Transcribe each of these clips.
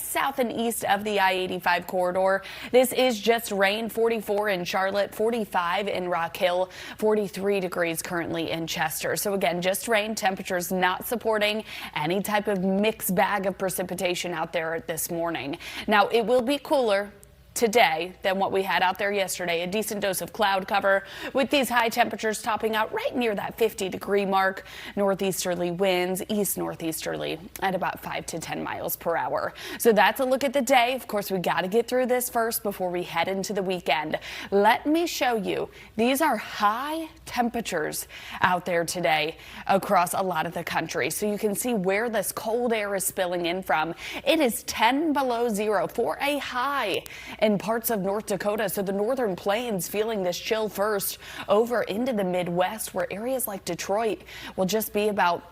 south and east of the I-85 corridor. This is just rain. 44 in Charlotte, 45 in Rock Hill, 43 degrees currently in Chester. So again, just rain. Temperatures not supporting any type of mixed bag of precipitation out there this morning. Now it will be cooler today than what we had out there yesterday. A decent dose of cloud cover with these high temperatures topping out right near that 50-degree mark. Northeasterly winds, east northeasterly at about 5 to 10 miles per hour. So that's a look at the day. Of course, we got to get through this first before we head into the weekend. Let me show you. These are high temperatures out there today across a lot of the country. So you can see where this cold air is spilling in from. It is 10 below zero for a high in parts of North Dakota. So the northern plains feeling this chill first over into the Midwest, where areas like Detroit will just be about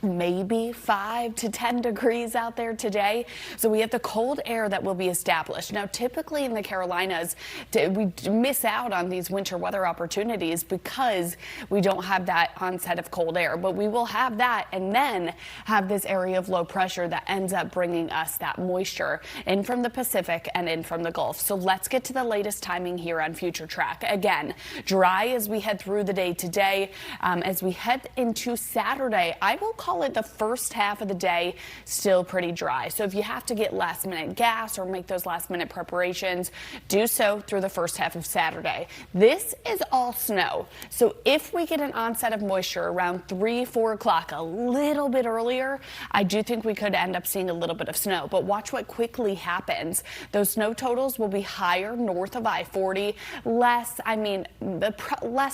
maybe 5 to 10 degrees out there today. So we have the cold air that will be established. Now, typically in the Carolinas, we miss out on these winter weather opportunities because we don't have that onset of cold air, but we will have that and then have this area of low pressure that ends up bringing us that moisture in from the Pacific and in from the Gulf. So let's get to the latest timing here on Future Track. Again, dry as we head through the day today. As we head into Saturday, I will call it the first half of the day still pretty dry. So if you have to get last minute gas or make those last minute preparations, do so through the first half of Saturday. This is all snow. So if we get an onset of moisture around 3-4 o'clock, a little bit earlier, I do think we could end up seeing a little bit of snow. But watch what quickly happens. Those snow totals will be higher north of I-40, less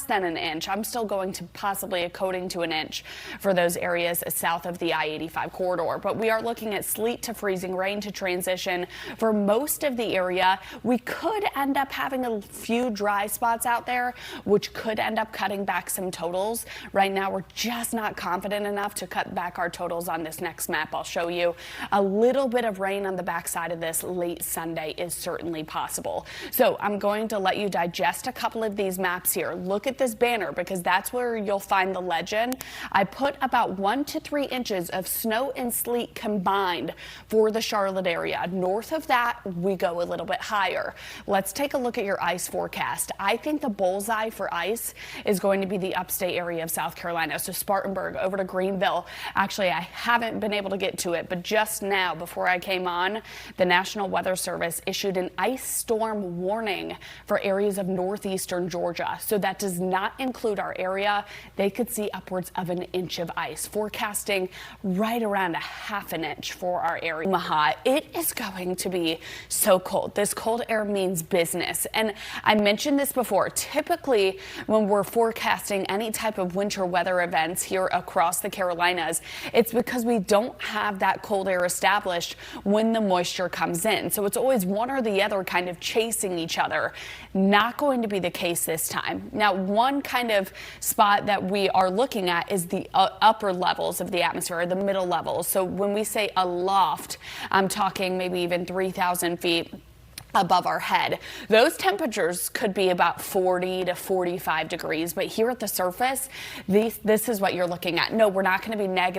than an inch. I'm still going to possibly a coating to an inch for those areas south of the I-85 corridor, but we are looking at sleet to freezing rain to transition for most of the area. We could end up having a few dry spots out there, which could end up cutting back some totals. Right now, we're just not confident enough to cut back our totals on this next map. I'll show you a little bit of rain on the backside of this late Sunday is certainly possible. So I'm going to let you digest a couple of these maps here. Look at this banner because that's where you'll find the legend. I put about 1 to 3 inches of snow and sleet combined for the Charlotte area. North of that, we go a little bit higher. Let's take a look at your ice forecast. I think the bullseye for ice is going to be the upstate area of South Carolina. So Spartanburg over to Greenville. Actually, I haven't been able to get to it, but just now before I came on, the National Weather Service issued an ice storm warning for areas of northeastern Georgia. So that does not include our area. They could see upwards of an inch of ice. Forecasting right around a half an inch for our area. Omaha, it is going to be so cold. This cold air means business. And I mentioned this before. Typically, when we're forecasting any type of winter weather events here across the Carolinas, it's because we don't have that cold air established when the moisture comes in. So it's always one or the other kind of chasing each other. Not going to be the case this time. Now, one kind of spot that we are looking at is the upper levels of the atmosphere, the middle levels. So when we say aloft, I'm talking maybe even 3,000 feet above our head. Those temperatures could be about 40 to 45 degrees, but here at the surface, this is what you're looking at. No, we're not going to be -9,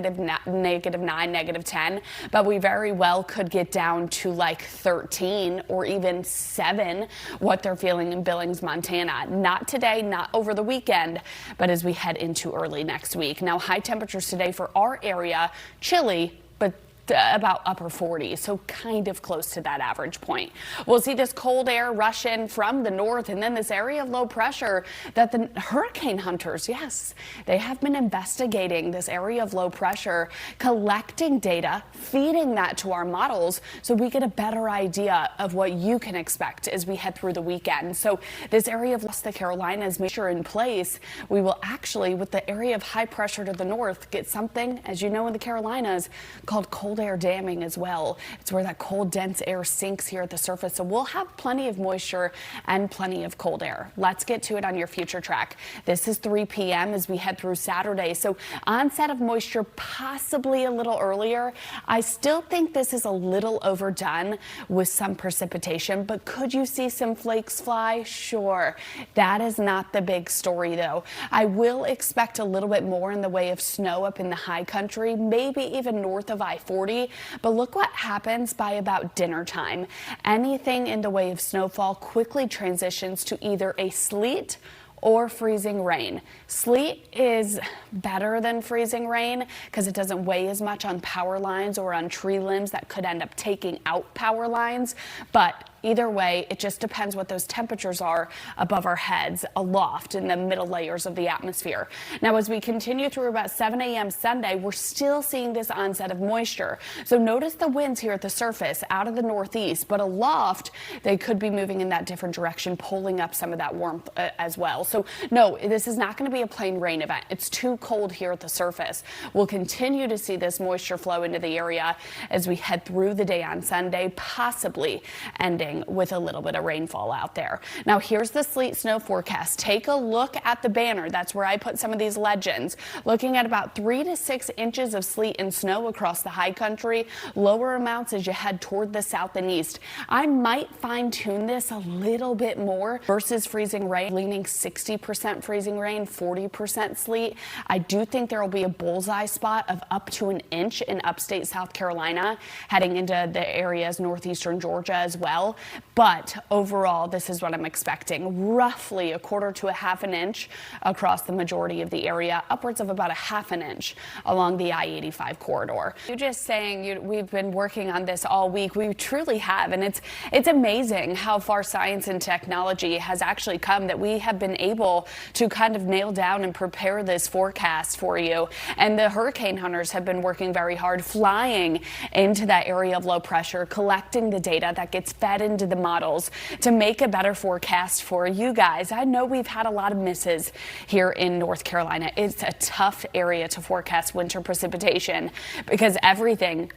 -10, but we very well could get down to like 13 or even 7, what they're feeling in Billings, Montana. Not today, not over the weekend, but as we head into early next week. Now, high temperatures today for our area, chilly, but about upper 40s, so kind of close to that average point. We'll see this cold air rush in from the north and then this area of low pressure that the hurricane hunters, yes, they have been investigating this area of low pressure, collecting data, feeding that to our models so we get a better idea of what you can expect as we head through the weekend. So this area of the Carolinas, make sure in place, we will actually, with the area of high pressure to the north, get something, as you know, in the Carolinas called cold air damming as well. It's where that cold, dense air sinks here at the surface. So we'll have plenty of moisture and plenty of cold air. Let's get to it on your future track. This is 3 p.m. as we head through Saturday. So onset of moisture possibly a little earlier. I still think this is a little overdone with some precipitation, but could you see some flakes fly? Sure. That is not the big story though. I will expect a little bit more in the way of snow up in the high country, maybe even north of I-40. 40, but look what happens by about dinner time. Anything in the way of snowfall quickly transitions to either a sleet or freezing rain. Sleet is better than freezing rain because it doesn't weigh as much on power lines or on tree limbs that could end up taking out power lines. But either way, it just depends what those temperatures are above our heads, aloft in the middle layers of the atmosphere. Now, as we continue through about 7 a.m. Sunday, we're still seeing this onset of moisture. So notice the winds here at the surface out of the northeast, but aloft, they could be moving in that different direction, pulling up some of that warmth as well. So no, this is not going to be a plain rain event. It's too cold here at the surface. We'll continue to see this moisture flow into the area as we head through the day on Sunday, possibly ending with a little bit of rainfall out there. Now, here's the sleet snow forecast. Take a look at the banner. That's where I put some of these legends. Looking at about 3 to 6 inches of sleet and snow across the high country. Lower amounts as you head toward the south and east. I might fine tune this a little bit more versus freezing rain, leaning 60% freezing rain, 40% sleet. I do think there will be a bullseye spot of up to an inch in upstate South Carolina, heading into the areas northeastern Georgia as well. But overall, this is what I'm expecting. Roughly a quarter to a half an inch across the majority of the area, upwards of about a half an inch along the I-85 corridor. You're just saying we've been working on this all week. We truly have, and it's amazing how far science and technology has actually come that we have been able to kind of nail down and prepare this forecast for you. And the hurricane hunters have been working very hard, flying into that area of low pressure, collecting the data that gets fed into the models to make a better forecast for you guys. I know we've had a lot of misses here in North Carolina. It's a tough area to forecast winter precipitation because everything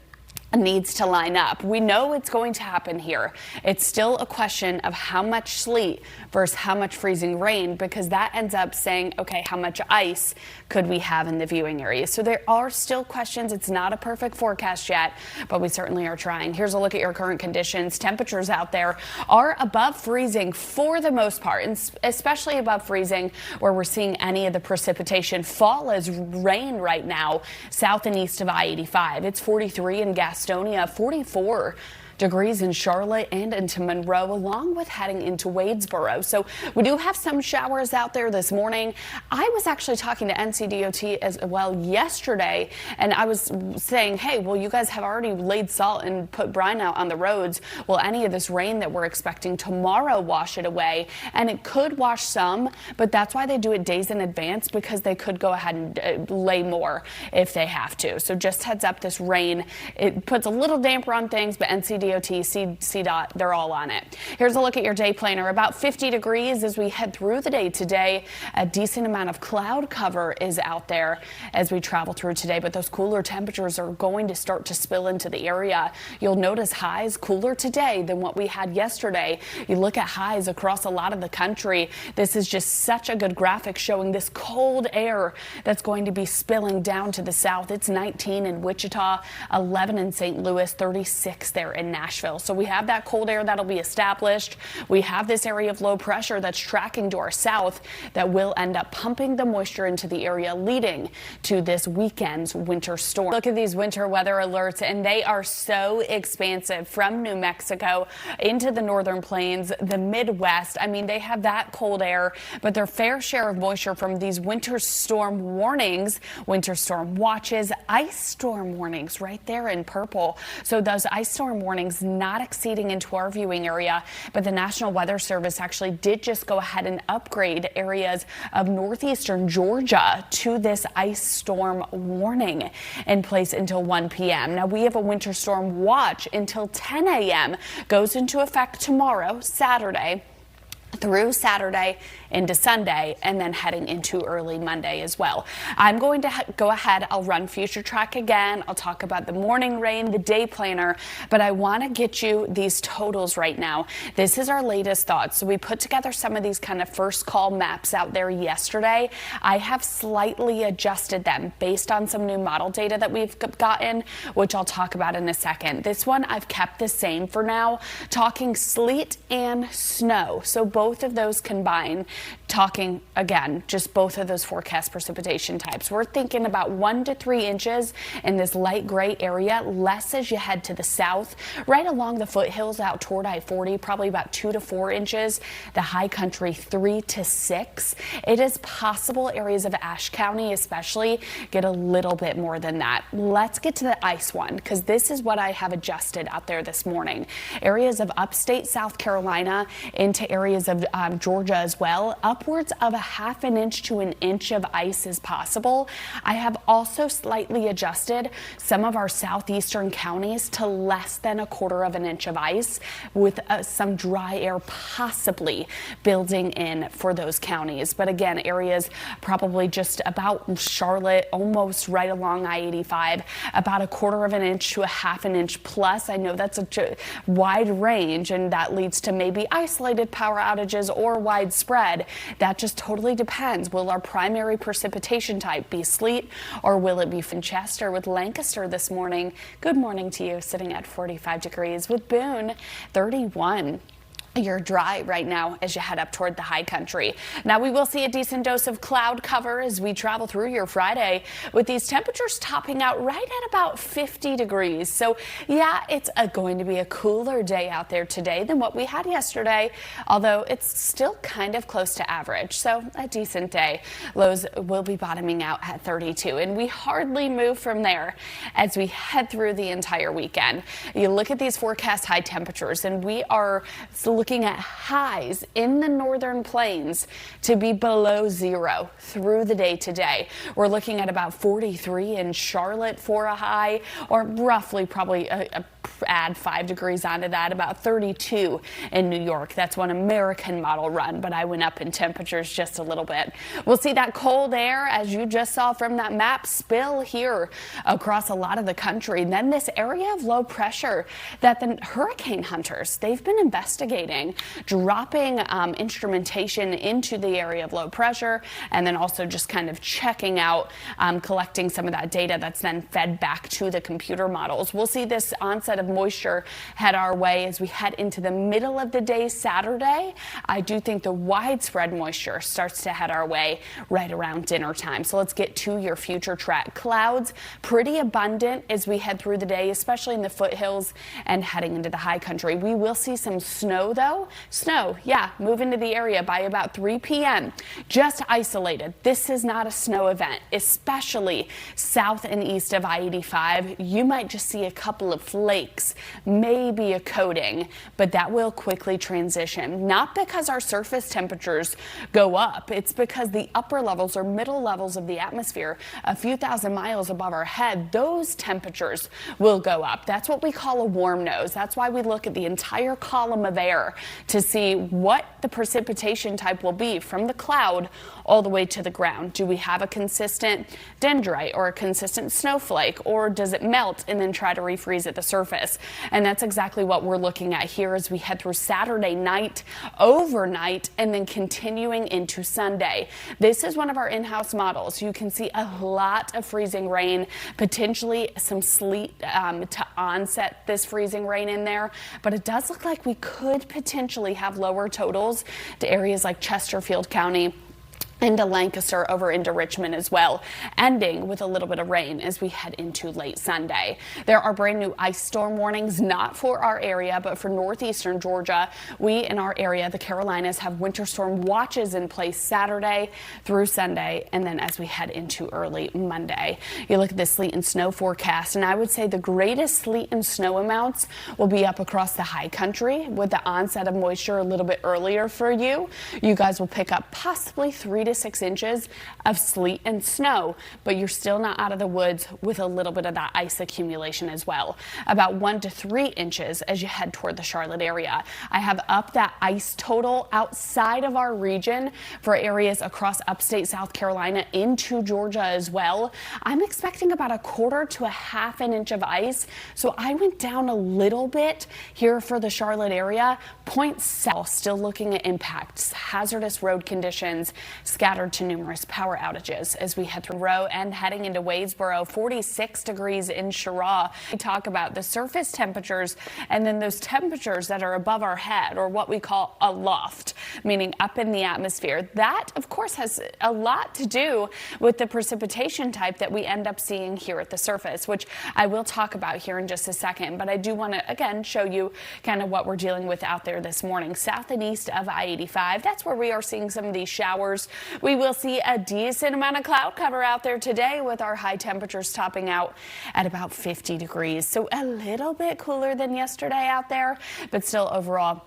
needs to line up. We know it's going to happen here. It's still a question of how much sleet versus how much freezing rain, because that ends up saying, okay, how much ice could we have in the viewing area? So there are still questions. It's not a perfect forecast yet, but we certainly are trying. Here's a look at your current conditions. Temperatures out there are above freezing for the most part, and especially above freezing where we're seeing any of the precipitation fall as rain right now south and east of I-85. It's 43 in Gastonia, 44 degrees in Charlotte and into Monroe, along with heading into Wadesboro. So we do have some showers out there this morning. I was actually talking to NCDOT as well yesterday, and I was saying, hey, well, you guys have already laid salt and put brine out on the roads. Will any of this rain that we're expecting tomorrow wash it away? And it could wash some, but that's why they do it days in advance, because they could go ahead and lay more if they have to. So just heads up, this rain, it puts a little damper on things, but NCDOT, CDOT, they're all on it. Here's a look at your day planner. About 50 degrees as we head through the day today. A decent amount of cloud cover is out there as we travel through today, but those cooler temperatures are going to start to spill into the area. You'll notice highs cooler today than what we had yesterday. You look at highs across a lot of the country. This is just such a good graphic showing this cold air that's going to be spilling down to the south. It's 19 in Wichita, 11 in St. Louis, 36 there in Nashville. So we have that cold air that'll be established. We have this area of low pressure that's tracking to our south that will end up pumping the moisture into the area, leading to this weekend's winter storm. Look at these winter weather alerts, and they are so expansive from New Mexico into the northern plains, the Midwest. I mean, they have that cold air, but their fair share of moisture from these winter storm warnings, winter storm watches, ice storm warnings right there in purple. So those ice storm warnings not exceeding into our viewing area, but the National Weather Service actually did just go ahead and upgrade areas of northeastern Georgia to this ice storm warning in place until 1 p.m. Now we have a winter storm watch until 10 a.m. goes into effect tomorrow, Saturday, through Saturday into Sunday, and then heading into early Monday as well. I'm going to go ahead. I'll run future track again. I'll talk about the morning rain, the day planner, but I want to get you these totals right now. This is our latest thoughts. So we put together some of these kind of first call maps out there yesterday. I have slightly adjusted them based on some new model data that we've gotten, which I'll talk about in a second. This one I've kept the same for now, talking sleet and snow. So both of those combined talking again, just both of those forecast precipitation types. We're thinking about 1 to 3 inches in this light gray area, less as you head to the south, right along the foothills out toward I-40, probably about 2 to 4 inches. The high country 3 to 6. It is possible areas of Ashe County especially get a little bit more than that. Let's get to the ice one, because this is what I have adjusted out there this morning. Areas of upstate South Carolina into areas of Georgia as well. Upwards of 1/2 inch to 1 inch of ice is possible. I have also slightly adjusted some of our southeastern counties to less than 1/4 inch of ice, with some dry air possibly building in for those counties. But again, areas probably just about Charlotte, almost right along I-85, about 1/4 inch to 1/2 inch plus. I know that's a wide range, and that leads to maybe isolated power outages or widespread. That just totally depends. Will our primary precipitation type be sleet, or will it be from Chester with Lancaster this morning? Good morning to you, sitting at 45 degrees with Boone 31. You're dry right now as you head up toward the high country. Now we will see a decent dose of cloud cover as we travel through your Friday, with these temperatures topping out right at about 50 degrees. So yeah, it's going to be a cooler day out there today than what we had yesterday, although it's still kind of close to average. So a decent day. Lows will be bottoming out at 32, and we hardly move from there as we head through the entire weekend. You look at these forecast high temperatures, and we are looking at highs in the northern plains to be below 0 through the day today. We're looking at about 43 in Charlotte for a high, or roughly probably add 5 degrees onto that, about 32 in New York. That's one American model run, but I went up in temperatures just a little bit. We'll see that cold air, as you just saw from that map, spill here across a lot of the country. And then this area of low pressure that the hurricane hunters, they've been investigating, dropping instrumentation into the area of low pressure, and then also just kind of checking out, collecting some of that data that's then fed back to the computer models. We'll see this onset of moisture head our way as we head into the middle of the day Saturday. I do think the widespread moisture starts to head our way right around dinner time. So let's get to your future track. Clouds pretty abundant as we head through the day, especially in the foothills and heading into the high country. We will see some snow though. Snow, yeah, move into the area by about 3 p.m. Just isolated. This is not a snow event, especially south and east of I-85. You might just see a couple of flakes, maybe a coating, but that will quickly transition. Not because our surface temperatures go up, it's because the upper levels or middle levels of the atmosphere, a few thousand miles above our head, those temperatures will go up. That's what we call a warm nose. That's why we look at the entire column of air to see what the precipitation type will be from the cloud all the way to the ground. Do we have a consistent dendrite or a consistent snowflake, or does it melt and then try to refreeze at the surface? And that's exactly what we're looking at here as we head through Saturday night, overnight, and then continuing into Sunday. This is one of our in-house models. You can see a lot of freezing rain, potentially some sleet to onset this freezing rain in there, but it does look like we could potentially have lower totals to areas like Chesterfield County, into Lancaster, over into Richmond as well, ending with a little bit of rain as we head into late Sunday. There are brand new ice storm warnings, not for our area, but for northeastern Georgia. We in our area, the Carolinas, have winter storm watches in place Saturday through Sunday, and then as we head into early Monday. You look at the sleet and snow forecast, and I would say the greatest sleet and snow amounts will be up across the high country, with the onset of moisture a little bit earlier for you. You guys will pick up possibly 3 to 6 inches of sleet and snow, but you're still not out of the woods with a little bit of that ice accumulation as well. About 1 to 3 inches as you head toward the Charlotte area. I have up that ice total outside of our region for areas across upstate South Carolina into Georgia as well. I'm expecting about 1/4 to 1/2 inch of ice, so I went down a little bit here for the Charlotte area. Point south, still looking at impacts, hazardous road conditions, scattered to numerous power outages as we head through Row and heading into Wadesboro. 46 degrees in Cheraw. We talk about the surface temperatures and then those temperatures that are above our head, or what we call a loft. meaning up in the atmosphere. That, of course, has a lot to do with the precipitation type that we end up seeing here at the surface, which I will talk about here in just a second. But I do want to, again, show you kind of what we're dealing with out there this morning. South and east of I-85, that's where we are seeing some of these showers. We will see a decent amount of cloud cover out there today with our high temperatures topping out at about 50 degrees. So a little bit cooler than yesterday out there, but still overall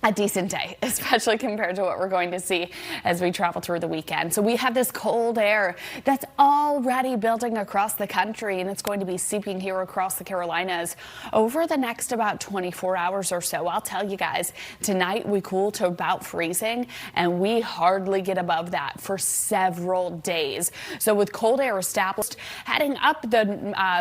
a decent day, especially compared to what we're going to see as we travel through the weekend. So we have this cold air that's already building across the country, and it's going to be seeping here across the Carolinas over the next about 24 hours or so. I'll tell you guys, tonight we cool to about freezing, and we hardly get above that for several days. So with cold air established heading up the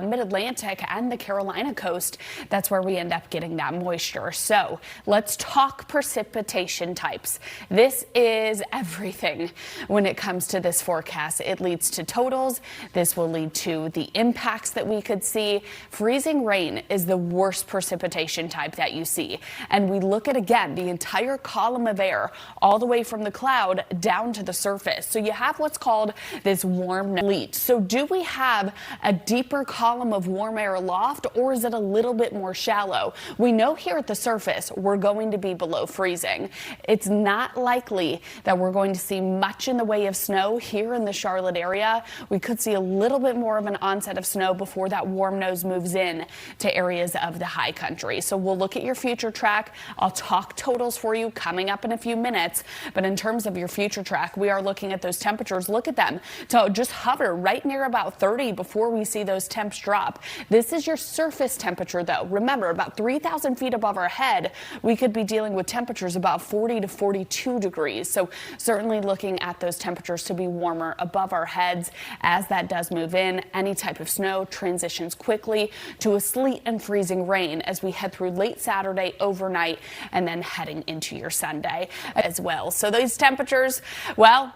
mid-Atlantic and the Carolina coast, that's where we end up getting that moisture. So let's talk precipitation types. This is everything when it comes to this forecast. It leads to totals. This will lead to the impacts that we could see. Freezing rain is the worst precipitation type that you see. And we look at, again, the entire column of air all the way from the cloud down to the surface. So you have what's called this warm elite. So do we have a deeper column of warm air aloft, or is it a little bit more shallow? We know here at the surface we're going to be below freezing. It's not likely that we're going to see much in the way of snow here in the Charlotte area. We could see a little bit more of an onset of snow before that warm nose moves in to areas of the high country. So we'll look at your future track. I'll talk totals for you coming up in a few minutes. But in terms of your future track, we are looking at those temperatures. Look at them to just hover right near about 30 before we see those temps drop. This is your surface temperature, though. Remember, about 3,000 feet above our head, we could be dealing with temperatures about 40 to 42 degrees. So certainly looking at those temperatures to be warmer above our heads. As that does move in, any type of snow transitions quickly to a sleet and freezing rain as we head through late Saturday, overnight, and then heading into your Sunday as well. So those temperatures, well,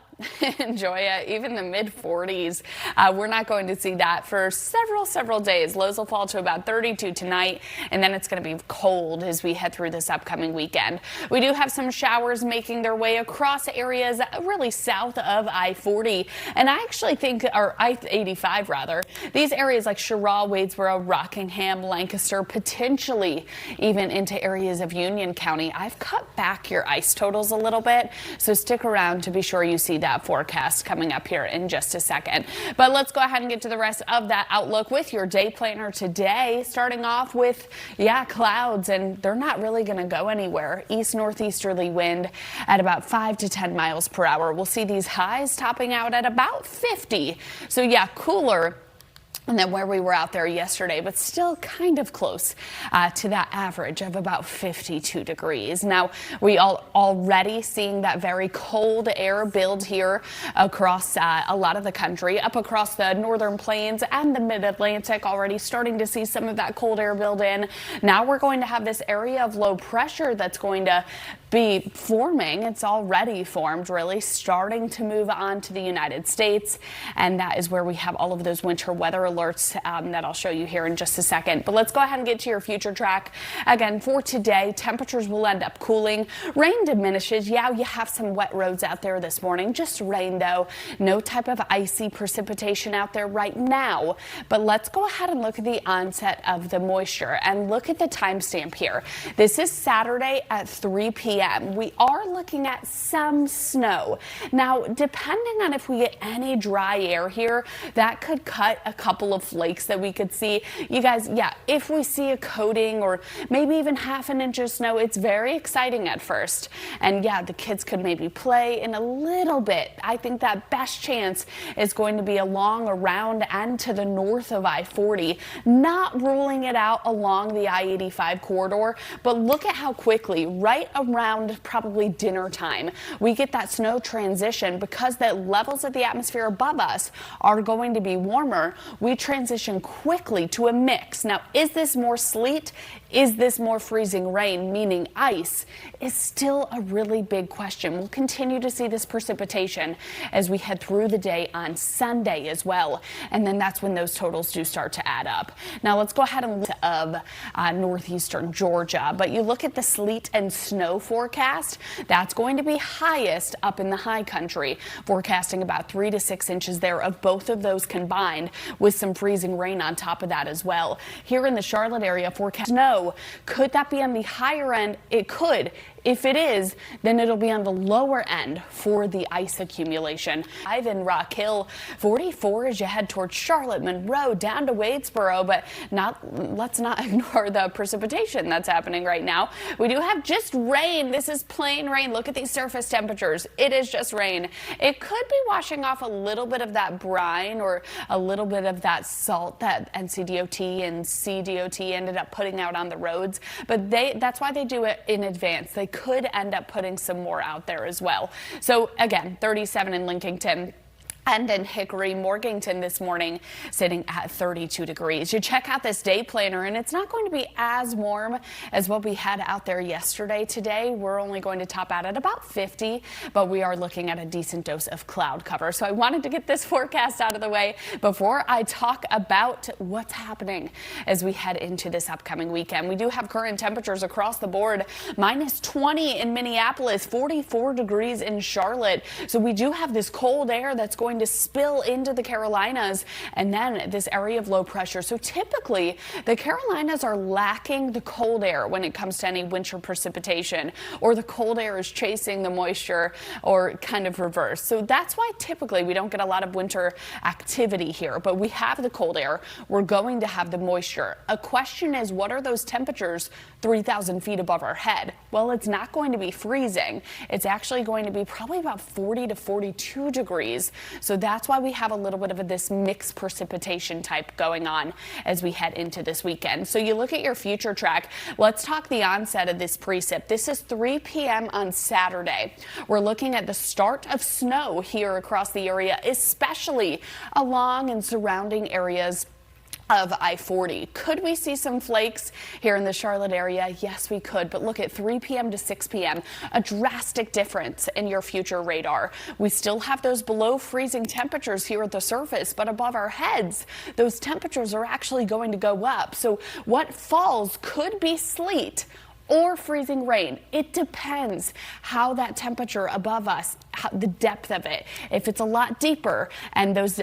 enjoy it. Even the mid 40s. We're not going to see that for several days. Lows will fall to about 32 tonight, and then it's going to be cold as we head through this upcoming weekend. We do have some showers making their way across areas really south of I-40, and I actually think, or I-85 rather, these areas like Sherrall, Wadesboro, Rockingham, Lancaster, potentially even into areas of Union County. I've cut back your ice totals a little bit, so stick around to be sure you see that forecast coming up here in just a second. But let's go ahead and get to the rest of that outlook with your day planner today, starting off with, clouds, and they're not really going to go anywhere. East northeasterly wind at about 5 to 10 miles per hour. We'll see these highs topping out at about 50. So cooler and then where we were out there yesterday, but still kind of close to that average of about 52 degrees. Now, we are already seeing that very cold air build here across a lot of the country, up across the northern plains and the mid-Atlantic, already starting to see some of that cold air build in. Now we're going to have this area of low pressure that's going to be forming. It's already formed, really, starting to move on to the United States. And that is where we have all of those winter weather alerts that I'll show you here in just a second. But let's go ahead and get to your future track. Again, for today, temperatures will end up cooling. Rain diminishes. You have some wet roads out there this morning. Just rain, though. No type of icy precipitation out there right now. But let's go ahead and look at the onset of the moisture and look at the timestamp here. This is Saturday at 3 p.m. We are looking at some snow. Now, depending on if we get any dry air here, that could cut a couple of flakes that we could see. You guys, if we see a coating or maybe even half an inch of snow, it's very exciting at first. And the kids could maybe play in a little bit. I think that best chance is going to be along, around, and to the north of I-40. Not ruling it out along the I-85 corridor, but look at how quickly, right around probably dinner time, we get that snow transition because the levels of the atmosphere above us are going to be warmer. We transition quickly to a mix. Now, is this more sleet? Is this more freezing rain, meaning ice, is still a really big question. We'll continue to see this precipitation as we head through the day on Sunday as well. And then that's when those totals do start to add up. Now let's go ahead and look of northeastern Georgia. But you look at the sleet and snow forecast, that's going to be highest up in the high country, forecasting about 3 to 6 inches there of both of those combined, with some freezing rain on top of that as well. Here in the Charlotte area, forecast snow. Could that be on the higher end? It could. If it is, then it'll be on the lower end for the ice accumulation. In Rock Hill, 44 as you head towards Charlotte, Monroe, down to Wadesboro, but let's not ignore the precipitation that's happening right now. We do have just rain. This is plain rain. Look at these surface temperatures. It is just rain. It could be washing off a little bit of that brine or a little bit of that salt that NCDOT and CDOT ended up putting out on the roads, but that's why they do it in advance. They could end up putting some more out there as well. So again, 37 in Lincolnton. And in Hickory, Morganton this morning sitting at 32 degrees. You check out this day planner and it's not going to be as warm as what we had out there yesterday. Today, we're only going to top out at about 50, but we are looking at a decent dose of cloud cover. So I wanted to get this forecast out of the way before I talk about what's happening as we head into this upcoming weekend. We do have current temperatures across the board, minus 20 in Minneapolis, 44 degrees in Charlotte. So we do have this cold air that's going to spill into the Carolinas and then this area of low pressure. So typically the Carolinas are lacking the cold air when it comes to any winter precipitation, or the cold air is chasing the moisture, or kind of reverse. So that's why typically we don't get a lot of winter activity here, but we have the cold air. We're going to have the moisture. A question is, what are those temperatures 3,000 feet above our head? Well, it's not going to be freezing. It's actually going to be probably about 40 to 42 degrees. So that's why we have a little bit of this mixed precipitation type going on as we head into this weekend. So you look at your future track. Let's talk the onset of this precip. This is 3 p.m. on Saturday. We're looking at the start of snow here across the area, especially along and surrounding areas of I-40. Could we see some flakes here in the Charlotte area? Yes, we could. But look at 3 p.m. to 6 p.m. A drastic difference in your future radar. We still have those below freezing temperatures here at the surface, but above our heads, those temperatures are actually going to go up. So what falls could be sleet or freezing rain. It depends how that temperature above us, the depth of it. If it's a lot deeper and those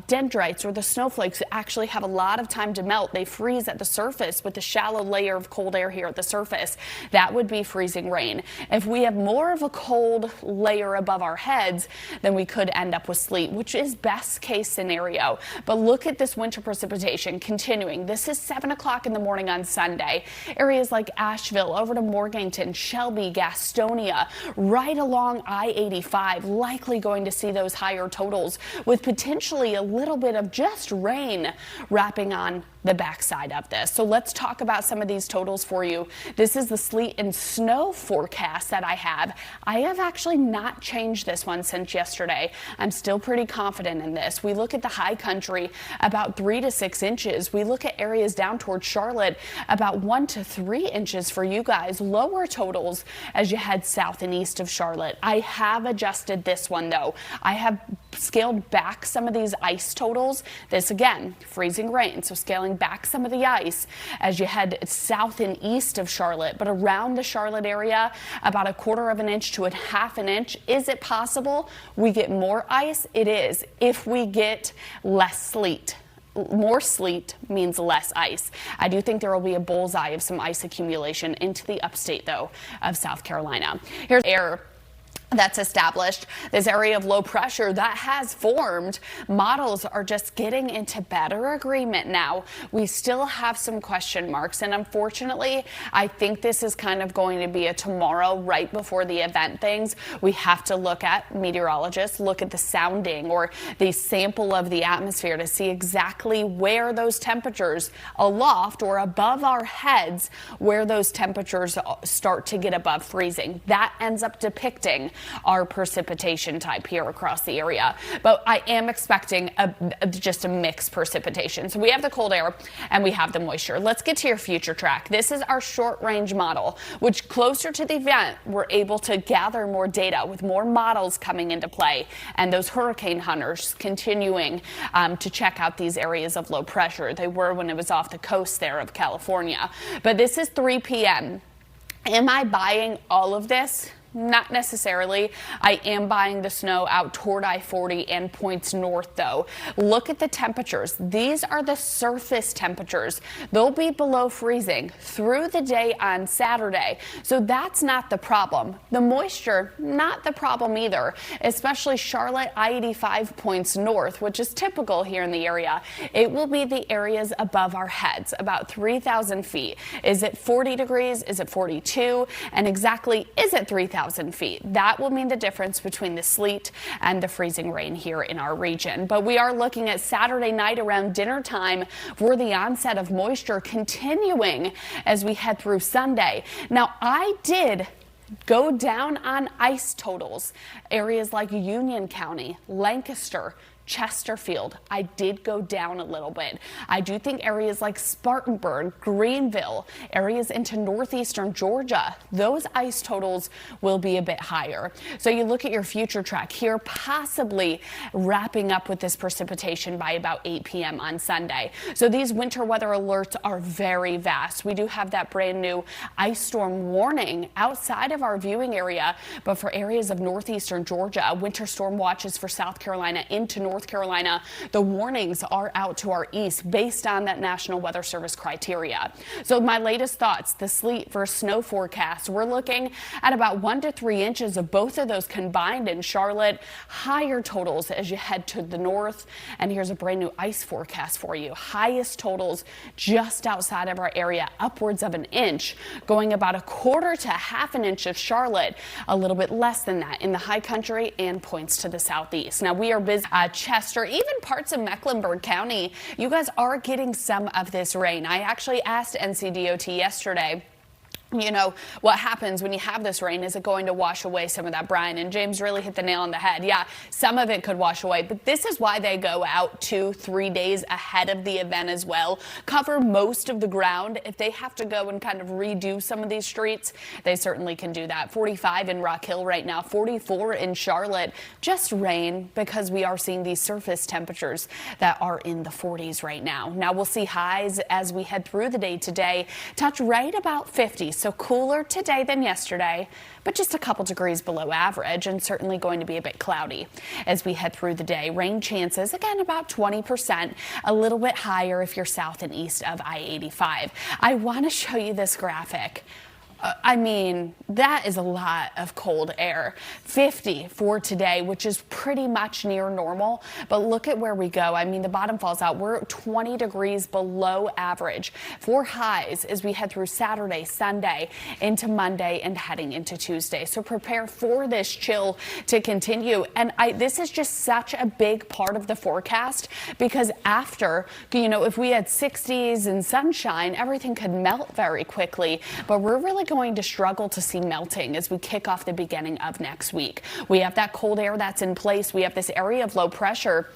dendrites or the snowflakes actually have a lot of time to melt, they freeze at the surface with a shallow layer of cold air here at the surface, that would be freezing rain. If we have more of a cold layer above our heads, then we could end up with sleet, which is best case scenario. But look at this winter precipitation continuing. This is 7 o'clock in the morning on Sunday. Areas like Asheville, over to Morganton, Shelby, Gastonia, right along I-85, likely going to see those higher totals with potentially a little bit of just rain wrapping on the backside of this. So let's talk about some of these totals for you. This is the sleet and snow forecast that I have. I have actually not changed this one since yesterday. I'm still pretty confident in this. We look at the high country, about 3 to 6 inches. We look at areas down towards Charlotte, about 1 to 3 inches for you guys. Lower totals as you head south and east of Charlotte. I have adjusted this one though. I have scaled back some of these ice totals. This again, freezing rain, so scaling back some of the ice as you head south and east of Charlotte, but around the Charlotte area, about 1/4 of an inch to 1/2 an inch. Is it possible we get more ice? It is, if we get less sleet. More sleet means less ice. I do think there will be a bullseye of some ice accumulation into the upstate, though, of South Carolina. Here's air that's established, this area of low pressure that has formed. Models are just getting into better agreement now. We still have some question marks, and unfortunately, I think this is kind of going to be a tomorrow right before the event things. We have to look at, meteorologists, look at the sounding or the sample of the atmosphere to see exactly where those temperatures aloft or above our heads, where those temperatures start to get above freezing. That ends up depicting our precipitation type here across the area. But I am expecting just a mixed precipitation. So we have the cold air and we have the moisture. Let's get to your future track. This is our short range model, which closer to the event, we're able to gather more data with more models coming into play and those hurricane hunters continuing to check out these areas of low pressure. They were when it was off the coast there of California. But this is 3 p.m. Am I buying all of this? Not necessarily. I am buying the snow out toward I-40 and points north, though. Look at the temperatures. These are the surface temperatures. They'll be below freezing through the day on Saturday. So that's not the problem. The moisture, not the problem either, especially Charlotte, I-85 points north, which is typical here in the area. It will be the areas above our heads, about 3,000 feet. Is it 40 degrees? Is it 42? And exactly, is it 3,000 feet? That will mean the difference between the sleet and the freezing rain here in our region. But we are looking at Saturday night around dinner time for the onset of moisture continuing as we head through Sunday. Now, I did go down on ice totals. Areas like Union County, Lancaster, Chesterfield, I did go down a little bit. I do think areas like Spartanburg, Greenville, areas into northeastern Georgia, those ice totals will be a bit higher. So you look at your future track here, possibly wrapping up with this precipitation by about 8 p.m. on Sunday. So these winter weather alerts are very vast. We do have that brand new ice storm warning outside of our viewing area, but for areas of northeastern Georgia, winter storm watches for South Carolina into North Carolina, the warnings are out to our east based on that National Weather Service criteria. So my latest thoughts, the sleet versus snow forecast, we're looking at about 1 to 3 inches of both of those combined in Charlotte. Higher totals as you head to the north. And here's a brand new ice forecast for you. Highest totals just outside of our area, upwards of 1 inch, going about 1/4 to 1/2 inch of Charlotte, a little bit less than that in the high country and points to the southeast. Now we are busy. Chester, even parts of Mecklenburg County, you guys are getting some of this rain. I actually asked NCDOT yesterday, you know, what happens when you have this rain? Is it going to wash away some of that brine? And James really hit the nail on the head. Yeah, some of it could wash away, but this is why they go out 2-3 days ahead of the event as well. Cover most of the ground. If they have to go and kind of redo some of these streets, they certainly can do that. 45 in Rock Hill right now, 44 in Charlotte. Just rain because we are seeing these surface temperatures that are in the 40s right now. Now we'll see highs as we head through the day today, touch right about 50. So cooler today than yesterday, but just a couple degrees below average and certainly going to be a bit cloudy as we head through the day. Rain chances, again, about 20%, a little bit higher if you're south and east of I-85. I want to show you this graphic. I mean, that is a lot of cold air. 50 for today, which is pretty much near normal. But look at where we go. I mean, the bottom falls out. We're 20 degrees below average for highs as we head through Saturday, Sunday, into Monday and heading into Tuesday. So prepare for this chill to continue. And this is just such a big part of the forecast because after, you know, if we had 60s and sunshine, everything could melt very quickly. But we're really going to struggle to see melting as we kick off the beginning of next week. We have that cold air that's in place. We have this area of low pressure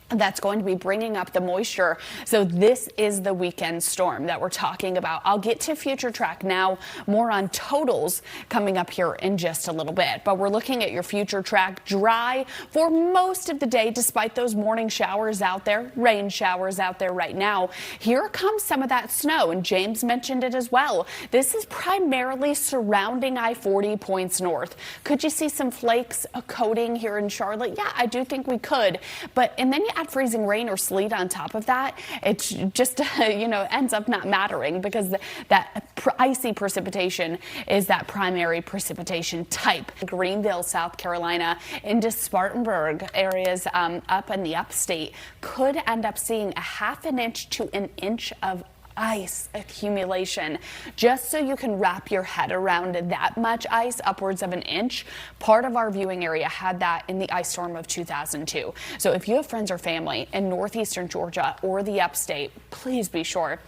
that's going to be bringing up the moisture. So this is the weekend storm that we're talking about. I'll get to future track now, more on totals coming up here in just a little bit. But we're looking at your future track dry for most of the day, despite those morning showers out there, rain showers out there right now. Here comes some of that snow, and James mentioned it as well. This is primarily surrounding I-40 points north. Could you see some flakes, a coating here in Charlotte? Yeah, I do think we could. And then you add freezing rain or sleet on top of that, it just ends up not mattering because that icy precipitation is that primary precipitation type. Greenville, South Carolina, into Spartanburg areas up in the upstate could end up seeing 1/2 inch to 1 inch of ice accumulation. Just so you can wrap your head around that much ice, upwards of 1 inch. Part of our viewing area had that in the ice storm of 2002. So if you have friends or family in northeastern Georgia or the upstate, please be sure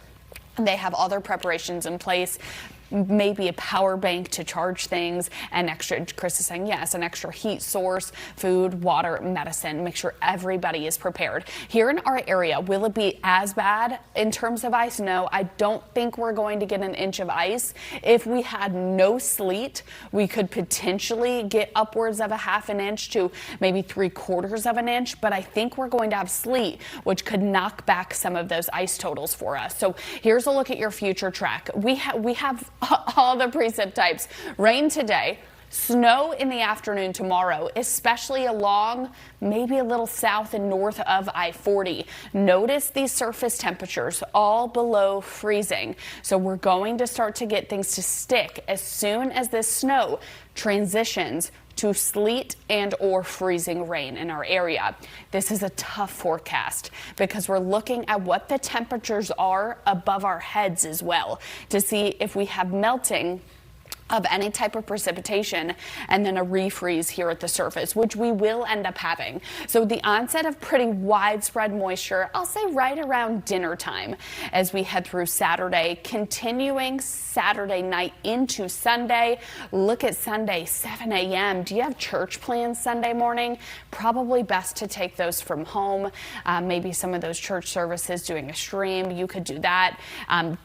they have all their preparations in place. maybe a power bank to charge things, and extra, Chris is saying yes, an extra heat source, food, water, medicine. Make sure everybody is prepared. Here in our area, will it be as bad in terms of ice? No, I don't think we're going to get an inch of ice. If we had no sleet, we could potentially get upwards of a half an inch to maybe 3/4 of an inch, but I think we're going to have sleet, which could knock back some of those ice totals for us. So here's a look at your future track. We have all the precip types. Rain today. Snow in the afternoon tomorrow, especially along maybe a little south and north of I-40. Notice these surface temperatures all below freezing. So we're going to start to get things to stick as soon as this snow transitions to sleet and or freezing rain in our area. This is a tough forecast because we're looking at what the temperatures are above our heads as well to see if we have melting of any type of precipitation and then a refreeze here at the surface, which we will end up having. So the onset of pretty widespread moisture, I'll say right around dinner time as we head through Saturday, continuing Saturday night into Sunday. Look at Sunday, 7 a.m. Do you have church plans Sunday morning? Probably best to take those from home. Maybe some of those church services doing a stream, you could do that.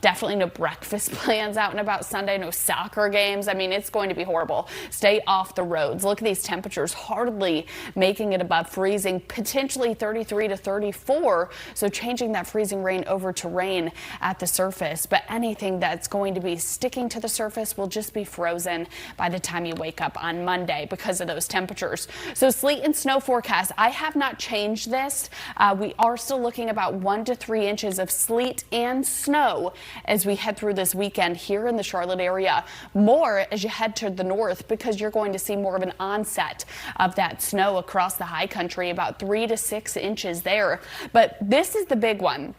Definitely no breakfast plans out and about Sunday, no soccer games. I mean, it's going to be horrible. Stay off the roads. Look at these temperatures, hardly making it above freezing, potentially 33 to 34. So changing that freezing rain over to rain at the surface. But anything that's going to be sticking to the surface will just be frozen by the time you wake up on Monday because of those temperatures. So sleet and snow forecast, I have not changed this. We are still looking about 1 to 3 inches of sleet and snow as we head through this weekend here in the Charlotte area. More as you head to the north because you're going to see more of an onset of that snow across the high country, about 3 to 6 inches there. But this is the big one.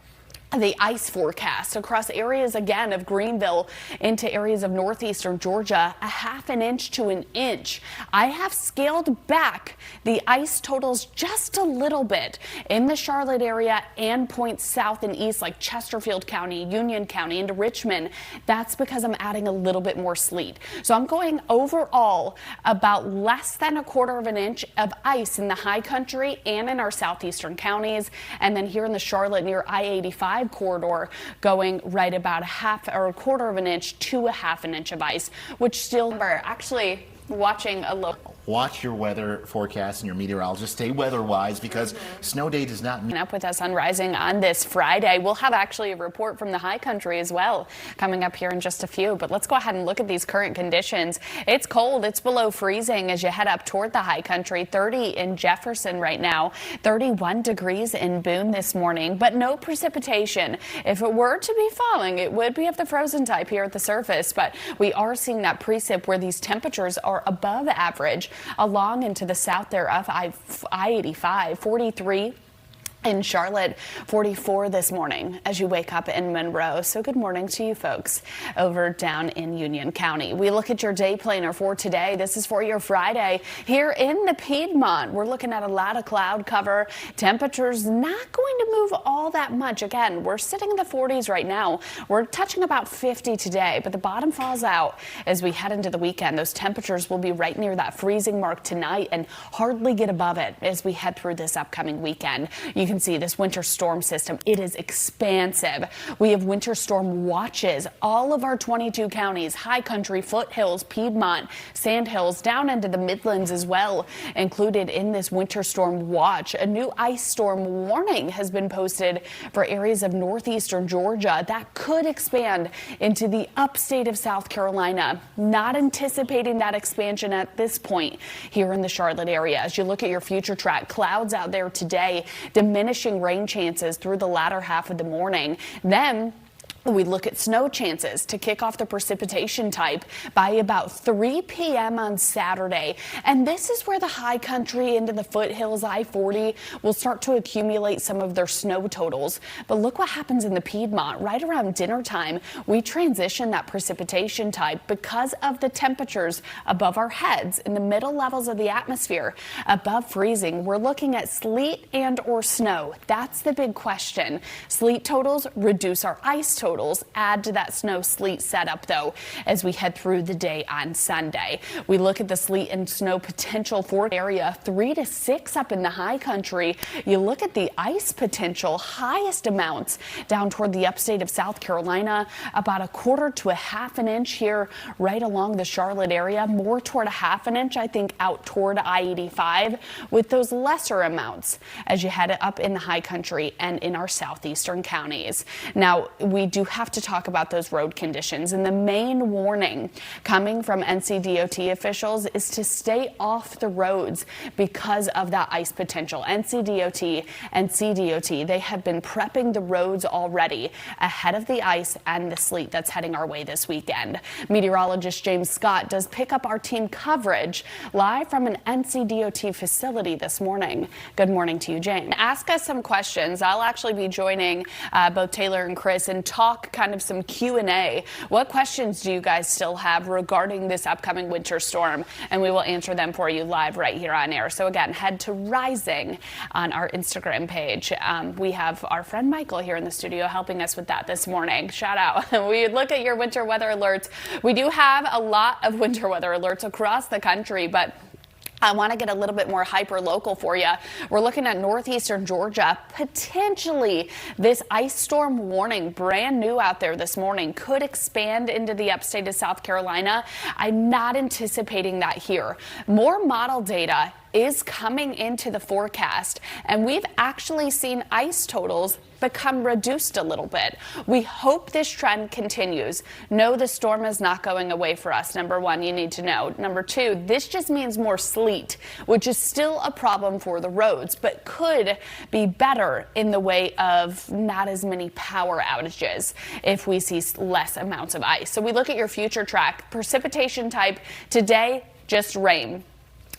The ice forecast across areas again of Greenville into areas of northeastern Georgia, a half an inch to an inch. I have scaled back the ice totals just a little bit in the Charlotte area and points south and east like Chesterfield County, Union County into Richmond. That's because I'm adding a little bit more sleet. So I'm going overall about less than 1/4 of an inch of ice in the high country and in our southeastern counties. And then here in the Charlotte near I-85 corridor going right about a half or 1/4 of an inch to a half an inch of ice, which still actually watching a local. Watch your weather forecast and your meteorologist. Stay weather-wise because snow day does not mean. Up with us on Rising on this Friday. We'll have actually a report from the high country as well coming up here in just a few. But let's go ahead and look at these current conditions. It's cold. It's below freezing as you head up toward the high country. 30 in Jefferson right now. 31 degrees in Boone this morning, but no precipitation. If it were to be falling, it would be of the frozen type here at the surface. But we are seeing that precip where these temperatures are above average along into the south there of I-85, 43 in Charlotte, 44 this morning as you wake up in Monroe. So good morning to you folks over down in Union County. We look at your day planner for today. This is for your Friday here in the Piedmont. We're looking at a lot of cloud cover. Temperatures not going to move all that much. Again, we're sitting in the 40s right now. We're touching about 50 today, but the bottom falls out as we head into the weekend. Those temperatures will be right near that freezing mark tonight and hardly get above it as we head through this upcoming weekend. You can see this winter storm system. It is expansive. We have winter storm watches. All of our 22 counties, high country, foothills, Piedmont, Sandhills, down into the Midlands as well, included in this winter storm watch. A new ice storm warning has been posted for areas of northeastern Georgia that could expand into the upstate of South Carolina. Not anticipating that expansion at this point here in the Charlotte area. As you look at your future track, clouds out there today, diminishing rain chances through the latter half of the morning. Then we look at snow chances to kick off the precipitation type by about 3 p.m. on Saturday. And this is where the high country into the foothills, I-40, will start to accumulate some of their snow totals. But look what happens in the Piedmont. Right around dinner time, we transition that precipitation type because of the temperatures above our heads in the middle levels of the atmosphere above freezing. We're looking at sleet and or snow. That's the big question. Sleet totals reduce our ice totals. totals add to that snow sleet setup, though, as we head through the day on Sunday. We look at the sleet and snow potential for area 3 to 6 up in the high country. You look at the ice potential, highest amounts down toward the upstate of South Carolina, about 1/4 to 1/2 an inch here right along the Charlotte area, more toward 1/2 an inch, I think, out toward I-85, with those lesser amounts as you head up in the high country and in our southeastern counties. Now, we do have to talk about those road conditions, and the main warning coming from NCDOT officials is to stay off the roads because of that ice potential. NCDOT and CDOT, they have been prepping the roads already ahead of the ice and the sleet that's heading our way this weekend. Meteorologist James Scott does pick up our team coverage live from an NCDOT facility this morning. Good morning to you, James. Ask us some questions. I'll actually be joining both Taylor and Chris and talk kind of some Q&A. What questions do you guys still have regarding this upcoming winter storm? And we will answer them for you live right here on air. So again, head to Rising on our Instagram page. We have our friend Michael here in the studio helping us with that this morning. Shout out. We look at your winter weather alerts. We do have a lot of winter weather alerts across the country, but I want to get a little bit more hyper local for you. We're looking at northeastern Georgia. Potentially this ice storm warning, brand new out there this morning, could expand into the upstate of South Carolina. I'm not anticipating that here. More model data is coming into the forecast, and we've actually seen ice totals become reduced a little bit. We hope this trend continues. No, the storm is not going away for us. Number one, you need to know. Number two, this just means more sleet, which is still a problem for the roads, but could be better in the way of not as many power outages if we see less amounts of ice. So we look at your future track. Precipitation type today, just rain.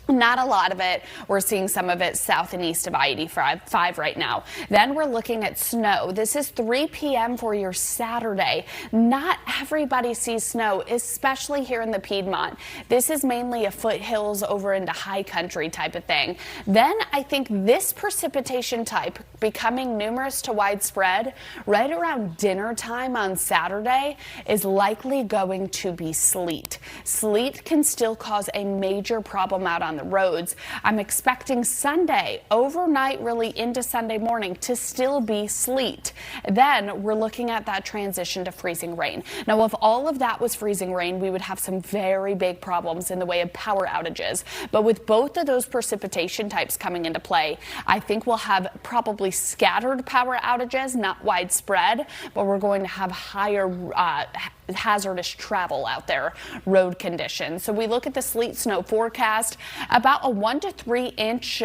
Not a lot of it. We're seeing some of it south and east of I-85 right now. Then we're looking at snow. This is 3 p.m. for your Saturday. Not everybody sees snow, especially here in the Piedmont. This is mainly a foothills over into high country type of thing. Then I think this precipitation type becoming numerous to widespread right around dinner time on Saturday is likely going to be sleet. Sleet can still cause a major problem out on the roads. I'm expecting Sunday overnight, really into Sunday morning, to still be sleet. Then we're looking at that transition to freezing rain. Now, if all of that was freezing rain, we would have some very big problems in the way of power outages. But with both of those precipitation types coming into play, I think we'll have probably scattered power outages, not widespread, but we're going to have higher hazardous travel out there, road conditions. So we look at the sleet snow forecast, about a 1 to 3 inch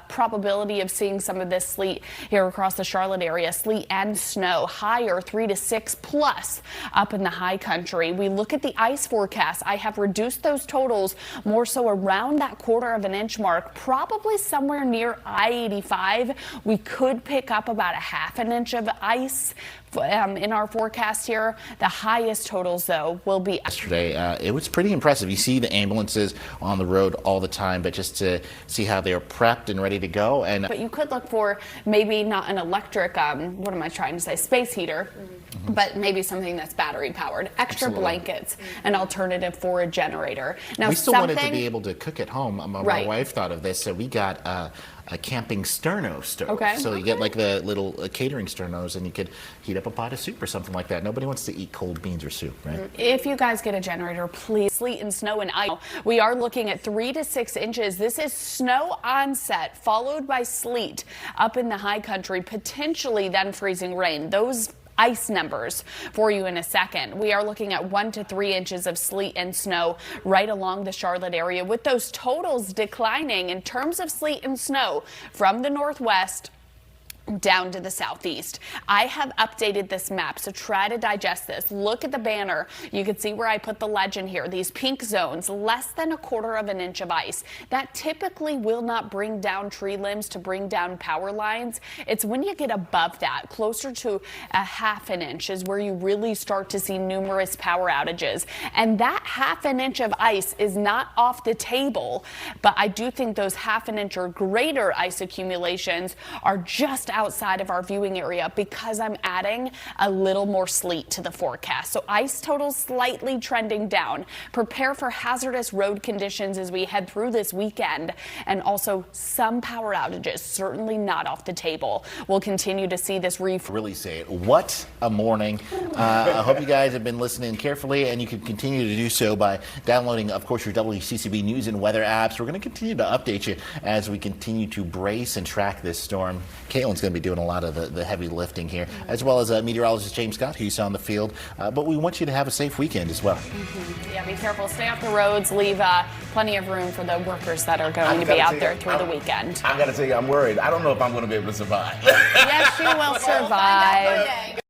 probability of seeing some of this sleet here across the Charlotte area. Sleet and snow higher, 3 to 6 plus up in the high country. We look at the ice forecast. I have reduced those totals more so around that 1/4 of an inch mark, probably somewhere near I-85. We could pick up about 1/2 an inch of ice in our forecast here. The highest totals, though, will be yesterday. It was pretty impressive. You see the ambulances on the road all the time, but just to see how they are prepped and ready to go. And but you could look for maybe not an electric, what am I trying to say, space heater, but maybe something that's battery powered. Extra blankets, an alternative for a generator. Now, we still wanted to be able to cook at home. My wife thought of this, so we got a camping sterno stove. Okay. So you get like the little catering sternos, and you could heat up a pot of soup or something like that. Nobody wants to eat cold beans or soup, right? If you guys get a generator, please. Sleet and snow and ice. We are looking at 3 to 6 inches. This is snow onset followed by sleet up in the high country, potentially then freezing rain. Those ice numbers for you in a second. We are looking at 1 to 3 inches of sleet and snow right along the Charlotte area, with those totals declining in terms of sleet and snow from the northwest down to the southeast. I have updated this map, so try to digest this. Look at the banner. You can see where I put the legend here. These pink zones, less than 1/4 of an inch of ice. That typically will not bring down tree limbs to bring down power lines. It's when you get above that, closer to 1/2 an inch, is where you really start to see numerous power outages. And that 1/2 an inch of ice is not off the table, but I do think those 1/2 an inch or greater ice accumulations are just outside of our viewing area because I'm adding a little more sleet to the forecast. So ice totals slightly trending down. Prepare for hazardous road conditions as we head through this weekend, and also some power outages, certainly not off the table. We'll continue to see this really say it. What a morning. I hope you guys have been listening carefully, and you can continue to do so by downloading, of course, your WCCB news and weather apps. We're going to continue to update you as we continue to brace and track this storm. Caitlin's going to be doing a lot of the heavy lifting here, as well as meteorologist James Scott, who you saw on the field. But we want you to have a safe weekend as well. Yeah, be careful. Stay off the roads. Leave plenty of room for the workers that are going to be out there through the weekend. I got to tell you, I'm worried. I don't know if I'm going to be able to survive. Yes, you will survive.